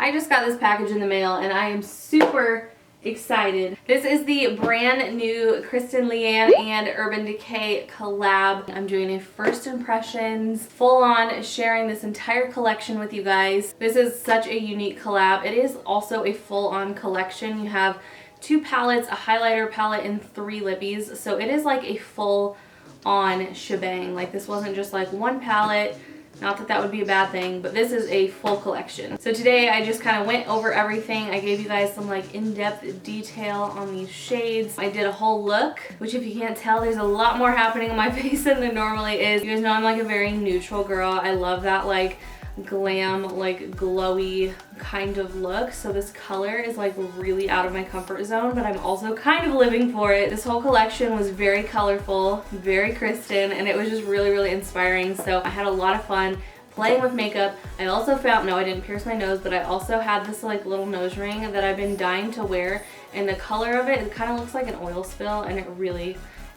I just got this package in the mail and I am super excited. This is the brand new Kristen Leanne and Urban Decay collab. I'm doing a first impressions, full on sharing this entire collection with you guys. This is such a unique collab. It is also a full on collection. You have 2 palettes, a highlighter palette, and 3 lippies. So it is like a full on shebang. Like this wasn't just like one palette. Not that that would be a bad thing, but this is a full collection. So today I just kind of went over everything. I gave you guys some like in-depth detail on these shades. I did a whole look, which if you can't tell, there's a lot more happening on my face than there normally is. You guys know I'm like a very neutral girl. I love that like glam, like glowy kind of look. So this color is like really out of my comfort zone, but I'm also kind of living for it. This whole collection was very colorful, very Kristen, and it was just really, really inspiring. So I had a lot of fun playing with makeup. I also found, no, I didn't pierce my nose, but I also had this like little nose ring that I've been dying to wear, and the color of it kind of looks like an oil spill, and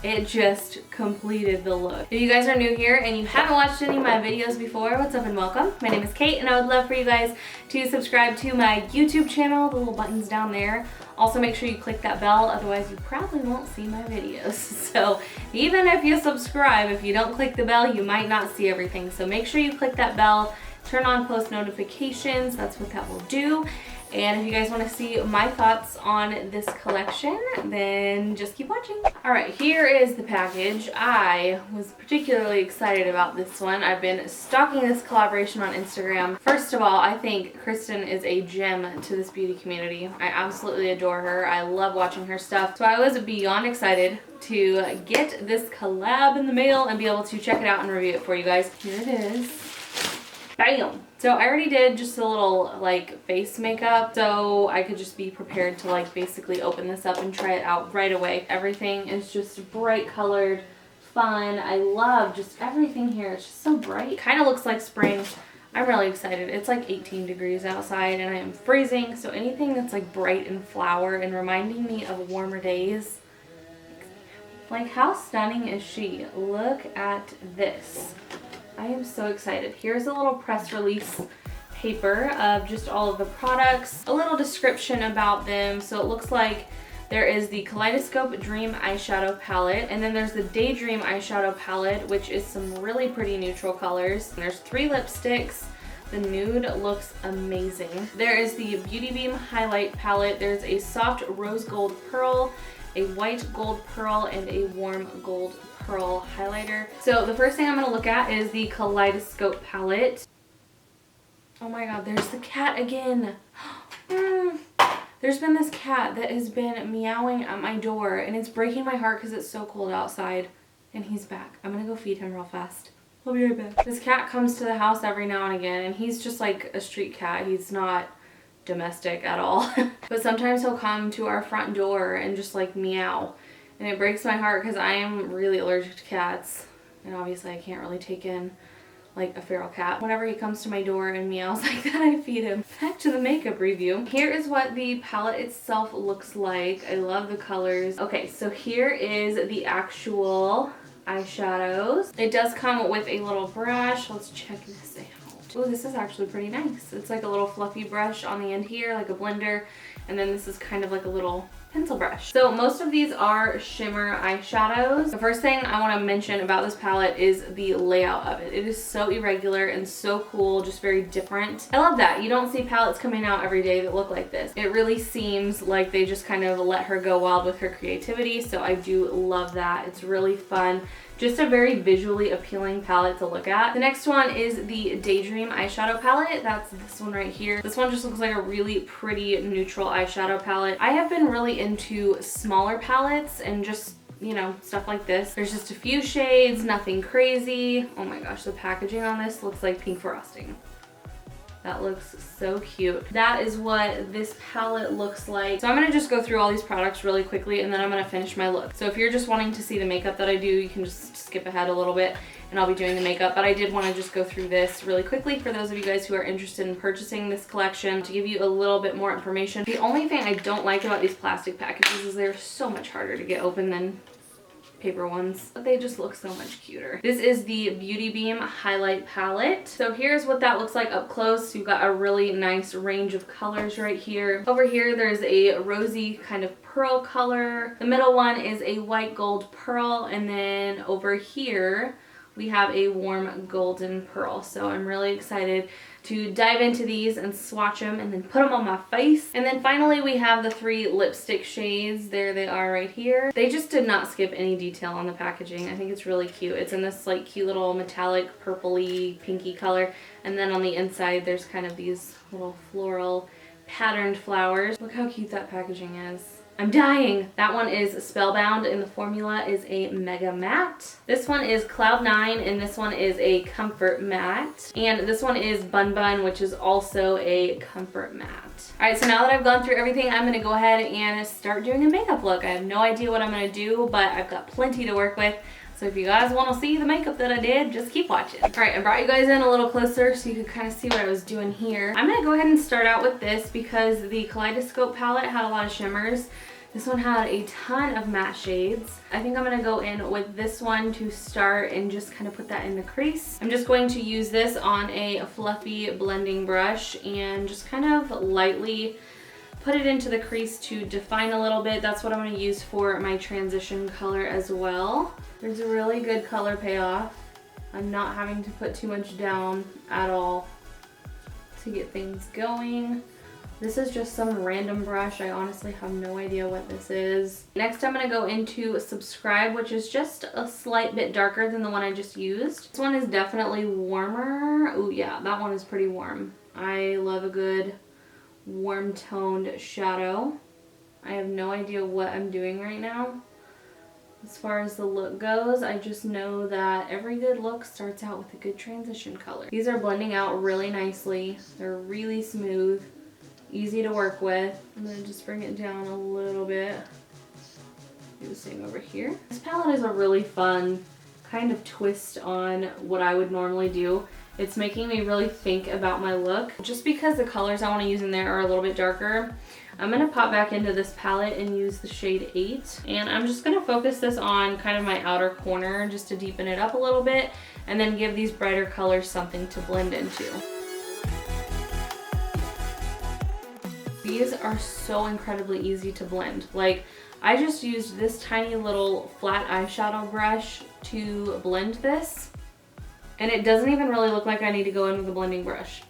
it just completed the look. If you guys are new here and you haven't watched any of my videos before, what's up and welcome. My name is Kait and I would love for you guys to subscribe to my YouTube channel. The little button's down there. Also make sure you click that bell, otherwise you probably won't see my videos. So even if you subscribe, if you don't click the bell, you might not see everything. So make sure you click that bell, turn on post notifications, that's what that will do. And if you guys want to see my thoughts on this collection, then just keep watching. Alright, here is the package. I was particularly excited about this one. I've been stalking this collaboration on Instagram. First of all, I think Kristen is a gem to this beauty community. I absolutely adore her. I love watching her stuff. So I was beyond excited to get this collab in the mail and be able to check it out and review it for you guys. Here it is. Bam! So I already did just a little like face makeup, so I could just be prepared to like basically open this up and try it out right away. Everything is just bright colored, fun. I love just everything here. It's just so bright. Kind of looks like spring. I'm really excited. It's like 18 degrees outside and I am freezing, so anything that's like bright and flower and reminding me of warmer days. Like how stunning is she? Look at this. I am so excited. Here's a little press release paper of just all of the products, a little description about them. So it looks like there is the Kaleidoscope Dream Eyeshadow Palette, and then there's the Daydream Eyeshadow Palette, which is some really pretty neutral colors. And there's 3 lipsticks. The nude looks amazing. There is the Beauty Beam Highlight Palette. There's a soft rose gold pearl, a white gold pearl, and a warm gold pearl highlighter. So the first thing I'm going to look at is the Kaleidoscope Palette. Oh my god, there's the cat again. There's been this cat that has been meowing at my door and it's breaking my heart because it's so cold outside. And he's back. I'm going to go feed him real fast. I'll be right back. This cat comes to the house every now and again and he's just like a street cat. He's not domestic at all. But sometimes he'll come to our front door and just like meow. And it breaks my heart because I am really allergic to cats. And obviously I can't really take in like a feral cat. Whenever he comes to my door and meows like that, I feed him. Back to the makeup review. Here is what the palette itself looks like. I love the colors. Okay, so here is the actual eyeshadows. It does come with a little brush. Let's check this out. Oh, this is actually pretty nice. It's like a little fluffy brush on the end here, like a blender. And then this is kind of like a little pencil brush. So most of these are shimmer eyeshadows. The first thing I want to mention about this palette is the layout of it. It is so irregular and so cool, just very different. I love that. You don't see palettes coming out every day that look like this. It really seems like they just kind of let her go wild with her creativity, so I do love that. It's really fun. Just a very visually appealing palette to look at. The next one is the Daydream Eyeshadow Palette. That's this one right here. This one just looks like a really pretty neutral eyeshadow palette. I have been really into smaller palettes and just, you know, stuff like this. There's just a few shades, nothing crazy. Oh my gosh, the packaging on this looks like pink frosting. That looks so cute. That is what this palette looks like. So I'm gonna just go through all these products really quickly and then I'm gonna finish my look. So if you're just wanting to see the makeup that I do, you can just skip ahead a little bit and I'll be doing the makeup. But I did wanna just go through this really quickly for those of you guys who are interested in purchasing this collection to give you a little bit more information. The only thing I don't like about these plastic packages is they're so much harder to get open than paper ones, but they just look so much cuter. This is the Beauty Beam Highlight Palette. So here's what that looks like up close. You've got a really nice range of colors right here. Over here, there's a rosy kind of pearl color. The middle one is a white gold pearl, and then over here, we have a warm golden pearl. So I'm really excited to dive into these and swatch them and then put them on my face. And then finally we have the 3 lipstick shades. There they are right here. They just did not skip any detail on the packaging. I think it's really cute. It's in this like cute little metallic purpley pinky color. And then on the inside there's kind of these little floral patterned flowers. Look how cute that packaging is. I'm dying. That one is Spellbound, and the formula is a Mega Matte. This one is Cloud 9, and this one is a Comfort Matte. And this one is Bun Bun, which is also a Comfort Matte. All right, so now that I've gone through everything, I'm gonna go ahead and start doing a makeup look. I have no idea what I'm gonna do, but I've got plenty to work with. So if you guys want to see the makeup that I did, just keep watching. All right, I brought you guys in a little closer so you could kind of see what I was doing here. I'm going to go ahead and start out with this because the Kaleidoscope palette had a lot of shimmers. This one had a ton of matte shades. I think I'm going to go in with this one to start and just kind of put that in the crease. I'm just going to use this on a fluffy blending brush and just kind of lightly put it into the crease to define a little bit. That's what I'm going to use for my transition color as well. There's a really good color payoff. I'm not having to put too much down at all to get things going. This is just some random brush. I honestly have no idea what this is. Next, I'm going to go into Subscribe, which is just a slight bit darker than the one I just used. This one is definitely warmer. Oh yeah, that one is pretty warm. I love a good warm toned shadow. I have no idea what I'm doing right now. As far as the look goes, I just know that every good look starts out with a good transition color. These are blending out really nicely. They're really smooth, easy to work with. I'm going to just bring it down a little bit. Do the same over here. This palette is a really fun kind of twist on what I would normally do. It's making me really think about my look. Just because the colors I want to use in there are a little bit darker, I'm going to pop back into this palette and use the shade 8. And I'm just going to focus this on kind of my outer corner just to deepen it up a little bit and then give these brighter colors something to blend into. These are so incredibly easy to blend. Like, I just used this tiny little flat eyeshadow brush to blend this. And it doesn't even really look like I need to go in with a blending brush.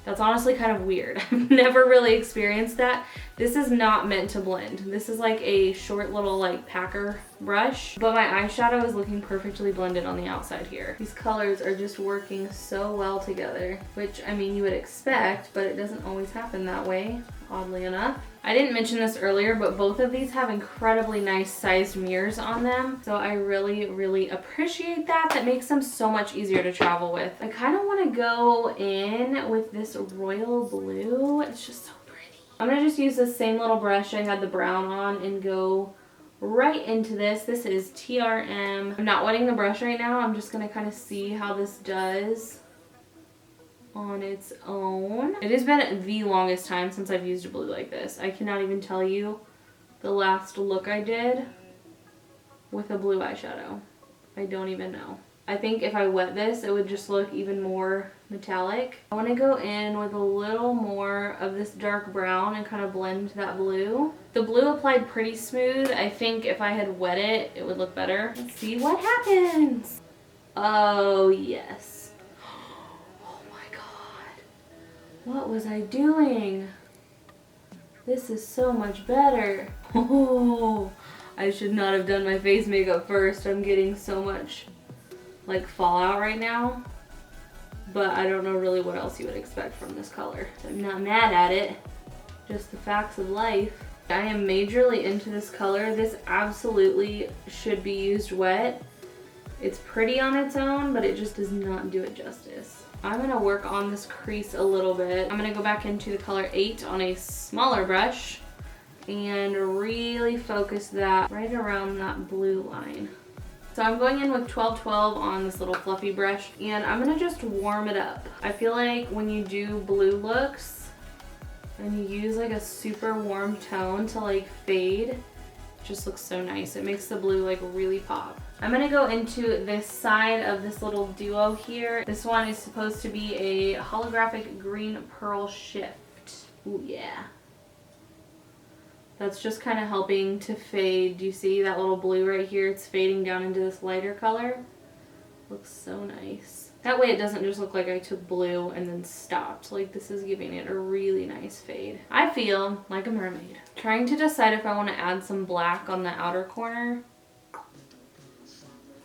That's honestly kind of weird. I've never really experienced that. This is not meant to blend. This is like a short little like packer brush, but my eyeshadow is looking perfectly blended on the outside here. These colors are just working so well together, which I mean you would expect, but it doesn't always happen that way, oddly enough. I didn't mention this earlier, but both of these have incredibly nice sized mirrors on them. So I really appreciate that. That makes them so much easier to travel with. I kind of want to go in with this royal blue. It's just so pretty. I'm going to just use the same little brush I had the brown on and go right into this. This is TRM. I'm not wetting the brush right now. I'm just going to kind of see how this does on its own. It has been the longest time since I've used a blue like this. I cannot even tell you the last look I did with a blue eyeshadow. I don't even know. I think if I wet this, it would just look even more metallic. I want to go in with a little more of this dark brown and kind of blend that blue. The blue applied pretty smooth. I think if I had wet it, it would look better. Let's see what happens. Oh, yes. What was I doing? This is so much better. Oh, I should not have done my face makeup first. I'm getting so much like fallout right now. But I don't know really what else you would expect from this color. I'm not mad at it. Just the facts of life. I am majorly into this color. This absolutely should be used wet. It's pretty on its own, but it just does not do it justice. I'm going to work on this crease a little bit. I'm going to go back into the color 8 on a smaller brush and really focus that right around that blue line. So I'm going in with 1212 on this little fluffy brush and I'm going to just warm it up. I feel like when you do blue looks and you use like a super warm tone to like fade, just looks so nice. It makes the blue like really pop. I'm gonna go into this side of this little duo here. This one is supposed to be a holographic green pearl shift. Ooh, yeah. That's just kind of helping to fade. Do you see that little blue right here? It's fading down into this lighter color. Looks so nice. That way it doesn't just look like I took blue and then stopped. Like, this is giving it a really nice fade. I feel like a mermaid. Trying to decide if I want to add some black on the outer corner.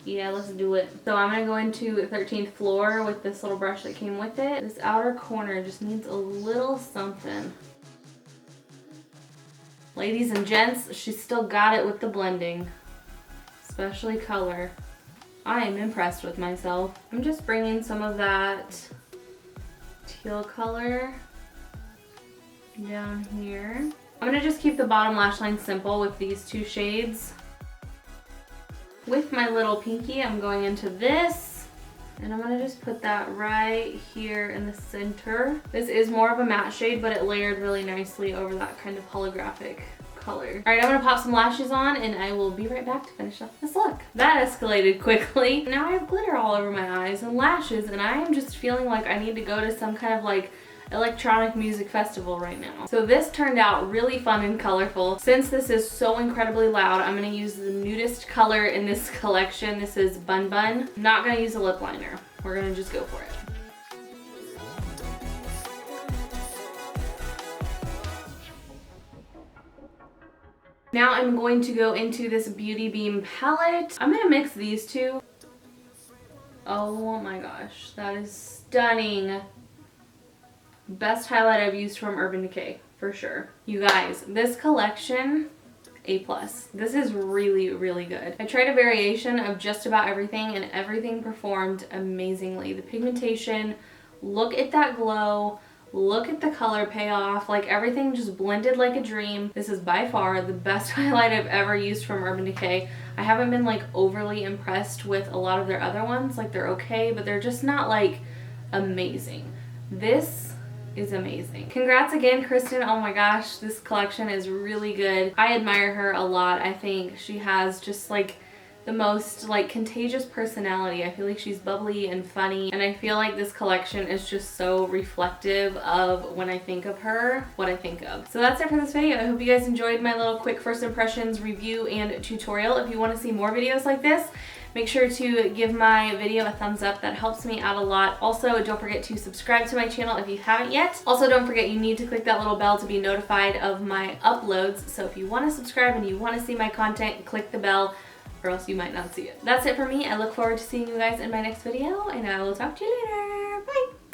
Yeah, let's do it. So I'm gonna go into 13th floor with this little brush that came with it. This outer corner just needs a little something. Ladies and gents, she's still got it with the blending, especially color. I am impressed with myself. I'm just bringing some of that teal color down here. I'm gonna just keep the bottom lash line simple with these two shades. With my little pinky, I'm going into this, and I'm gonna just put that right here in the center. This is more of a matte shade, but it layered really nicely over that kind of holographic color. All right, I'm gonna pop some lashes on, and I will be right back to finish off this look. That escalated quickly. Now I have glitter all over my eyes and lashes, and I am just feeling like I need to go to some kind of like electronic music festival right now. So this turned out really fun and colorful. Since this is so incredibly loud, I'm gonna use the nudist color in this collection. This is Bun Bun. I'm not gonna use a lip liner. We're gonna just go for it. Now I'm going to go into this Beauty Beam palette. I'm gonna mix these two. Oh my gosh, that is stunning. Best highlight I've used from Urban Decay, for sure. You guys, this collection, A+. This is really, really good. I tried a variation of just about everything, and everything performed amazingly. The pigmentation, look at that glow, look at the color payoff, like everything just blended like a dream. This is by far the best highlight I've ever used from Urban Decay. I haven't been like overly impressed with a lot of their other ones. Like, they're okay, but they're just not like amazing. This is amazing. Congrats again, Kristen. Oh my gosh, this collection is really good. I admire her a lot. I think she has just like the most like contagious personality. I feel like she's bubbly and funny, and I feel like this collection is just so reflective of when I think of her, what I think of. So that's it for this video. I hope you guys enjoyed my little quick first impressions review and tutorial. If you want to see more videos like this, make sure to give my video a thumbs up. That helps me out a lot. Also, don't forget to subscribe to my channel if you haven't yet. Also, don't forget you need to click that little bell to be notified of my uploads. So if you want to subscribe and you want to see my content, click the bell, or else you might not see it. That's it for me. I look forward to seeing you guys in my next video, and I will talk to you later. Bye!